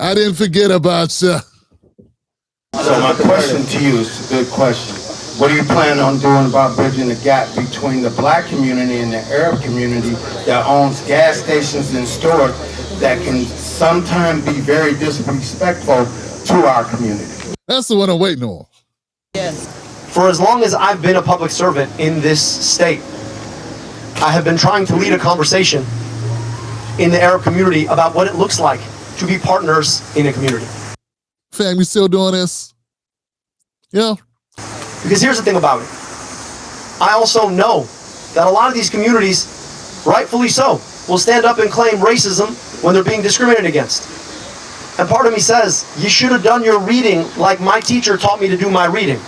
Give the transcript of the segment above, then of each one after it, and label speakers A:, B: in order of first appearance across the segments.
A: I didn't forget about you.
B: So my question to you is a good question. What are you planning on doing about bridging the gap between the black community and the Arab community that owns gas stations and stores that can sometimes be very disrespectful to our community?
A: That's the one I'm waiting on.
C: Yes. For as long as I've been a public servant in this state, I have been trying to lead a conversation in the Arab community about what it looks like to be partners in a community.
A: Fam, you still doing this? Yeah.
C: Because here's the thing about it. I also know that a lot of these communities, rightfully so, will stand up and claim racism when they're being discriminated against. And part of me says, you should have done your reading like my teacher taught me to do my reading.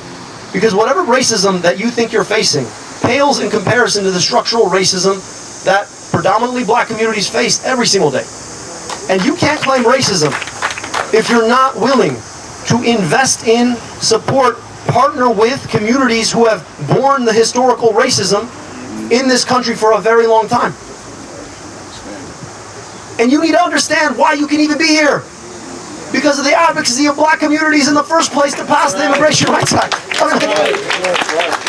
C: Because whatever racism that you think you're facing pales in comparison to the structural racism that predominantly black communities face every single day. And you can't claim racism if you're not willing to invest in, support, partner with communities who have borne the historical racism in this country for a very long time. And you need to understand why you can even be here. Because of the advocacy of black communities in the first place to pass the Immigration Rights Act.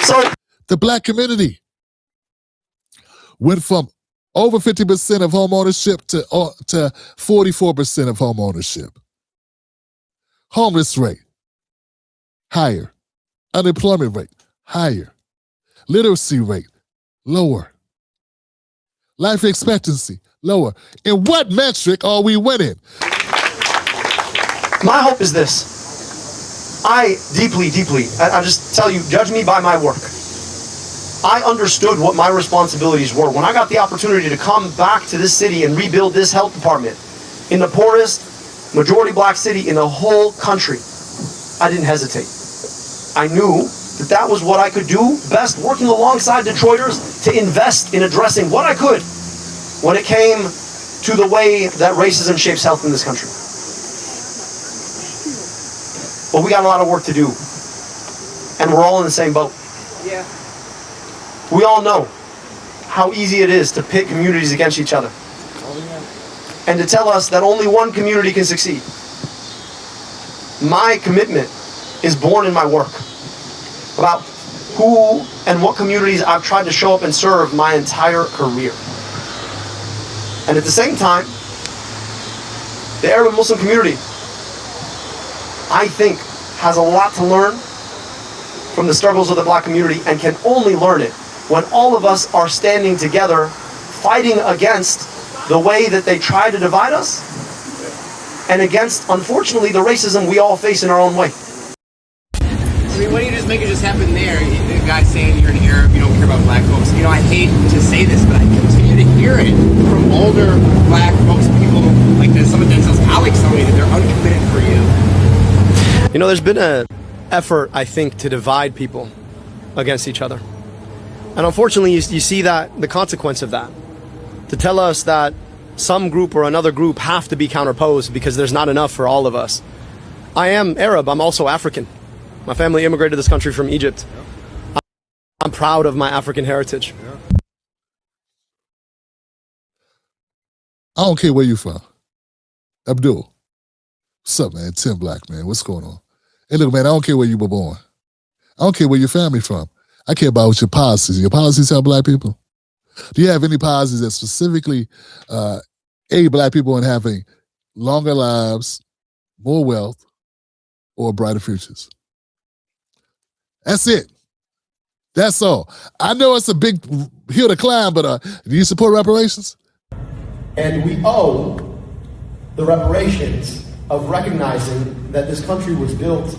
C: So
A: the black community went from over 50% of home ownership to 44% of home ownership. Homeless rate, higher. Unemployment rate, higher. Literacy rate, lower. Life expectancy, lower. In what metric are we winning?
C: My hope is this. I just tell you, judge me by my work. I understood what my responsibilities were. When I got the opportunity to come back to this city and rebuild this health department in the poorest, majority black city in the whole country, I didn't hesitate. I knew that that was what I could do best, working alongside Detroiters to invest in addressing what I could when it came to the way that racism shapes health in this country. But we got a lot of work to do. And we're all in the same boat. Yeah. We all know how easy it is to pit communities against each other. And to tell us that only one community can succeed. My commitment is born in my work about who and what communities I've tried to show up and serve my entire career. And at the same time, the Arab and Muslim community, I think, has a lot to learn from the struggles of the black community and can only learn it when all of us are standing together, fighting against the way that they try to divide us and against, unfortunately, the racism we all face in our own way.
D: I mean, why don't you just make it just happen there? The guy saying you're an Arab, you don't care about black folks. You know, I hate to say this, but I continue to hear it from older black folks, people like some of Denzel's colleagues telling me that they're uncommitted for you.
C: You know, there's been an effort, I think, to divide people against each other. And unfortunately, you see that the consequence of that. To tell us that some group or another group have to be counterposed because there's not enough for all of us. I am Arab, I'm also African. My family immigrated to this country from Egypt. I'm proud of my African heritage.
A: I don't care where you're from. Abdul. What's up, man? Tim Black, man. What's going on? Hey, look, man, I don't care where you were born. I don't care where your family from. I care about what your policies. Your policies help black people. Do you have any policies that specifically aid black people in having longer lives, more wealth, or brighter futures? That's it. That's all. I know it's a big hill to climb, but do you support reparations?
C: And we owe the reparations of recognizing that this country was built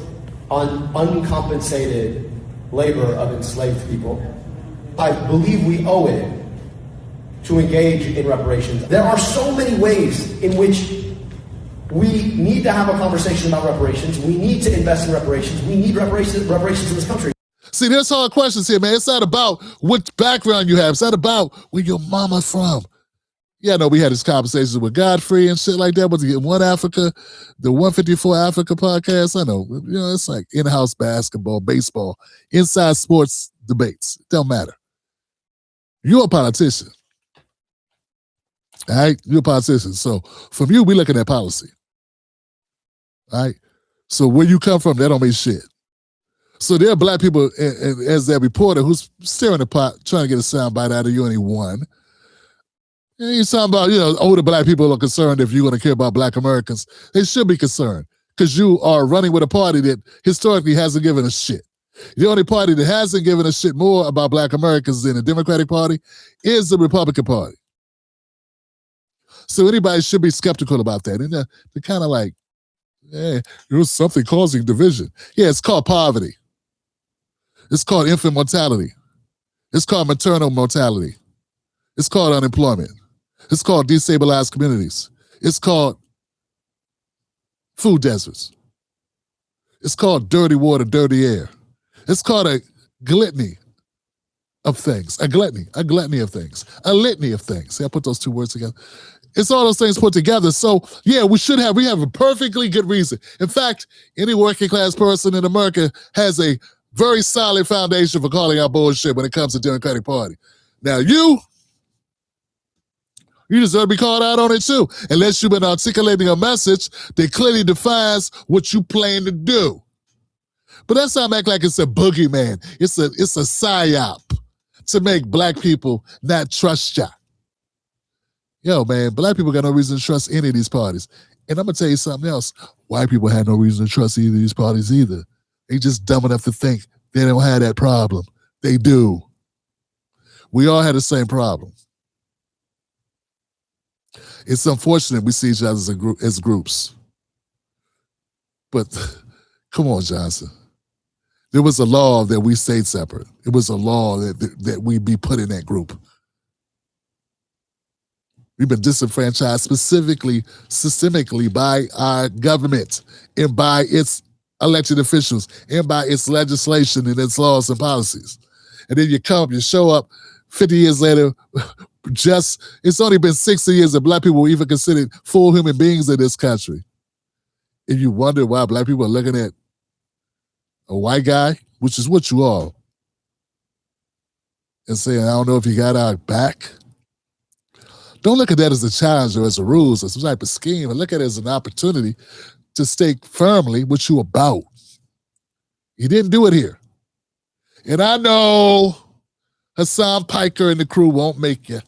C: on uncompensated labor of enslaved people. I believe we owe it to engage in reparations. There are so many ways in which we need to have a conversation about reparations. We need to invest in reparations. We need reparations in this country.
A: See, there's hard questions here, man. It's not about what background you have. It's not about where your mama from. Yeah, I know we had this conversation with Godfrey and shit like that, but to get One Africa, the 154 Africa podcast, I know, you know, it's like in-house basketball, baseball, inside sports debates. It don't matter. You're a politician. All right? You're a politician. So from you, we're looking at policy. Right? So where you come from, that don't mean shit. So there are black people, as that reporter who's stirring the pot, trying to get a soundbite out of you, and he won. And he's talking about, older black people are concerned if you're going to care about black Americans. They should be concerned because you are running with a party that historically hasn't given a shit. The only party that hasn't given a shit more about black Americans than the Democratic Party is the Republican Party. So anybody should be skeptical about that. And they're kind of like, there's something causing division. Yeah, it's called poverty. It's called infant mortality. It's called maternal mortality. It's called unemployment. It's called destabilized communities. It's called food deserts. It's called dirty water, dirty air. It's called a gluttony of things. A gluttony of things. A litany of things. See, I put those two words together. It's all those things put together. So, yeah, we have a perfectly good reason. In fact, any working class person in America has a very solid foundation for calling out bullshit when it comes to the Democratic Party. Now, you deserve to be called out on it too, unless you've been articulating a message that clearly defines what you plan to do. But that's not act like it's a boogeyman. It's a psyop to make black people not trust ya. Yo, man, black people got no reason to trust any of these parties. And I'm going to tell you something else. White people had no reason to trust either of these parties either. They just dumb enough to think they don't have that problem. They do. We all had the same problem. It's unfortunate we see each other as groups. But come on, Johnson. There was a law that we stayed separate. It was a law that we be put in that group. We've been disenfranchised systemically by our government and by its elected officials and by its legislation and its laws and policies. And then you show up 50 years later, it's only been 60 years that black people were even considered full human beings in this country. And you wonder why black people are looking at a white guy, which is what you are, and saying, I don't know if he got our back. Don't look at that as a challenge or as a ruse or some type of scheme, and look at it as an opportunity to stay firmly what you about. He didn't do it here. And I know Hassan Piker and the crew won't make you.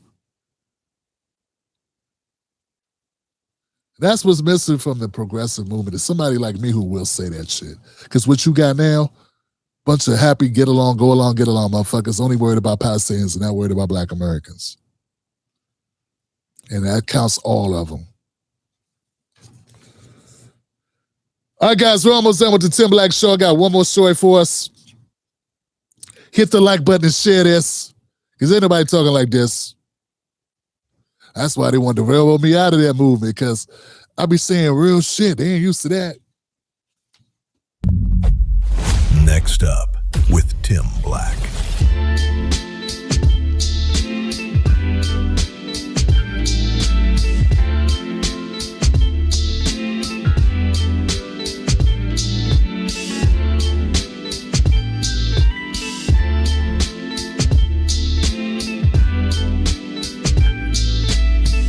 A: That's what's missing from the progressive movement is somebody like me who will say that shit. Because what you got now, bunch of happy, get along motherfuckers only worried about Palestinians and not worried about black Americans. And that counts all of them. All right, guys, we're almost done with the Tim Black Show. I got one more story for us. Hit the like button and share this, because ain't nobody talking like this. That's why they wanted to railroad me out of that movement, because I be saying real shit. They ain't used to that.
E: Next up, with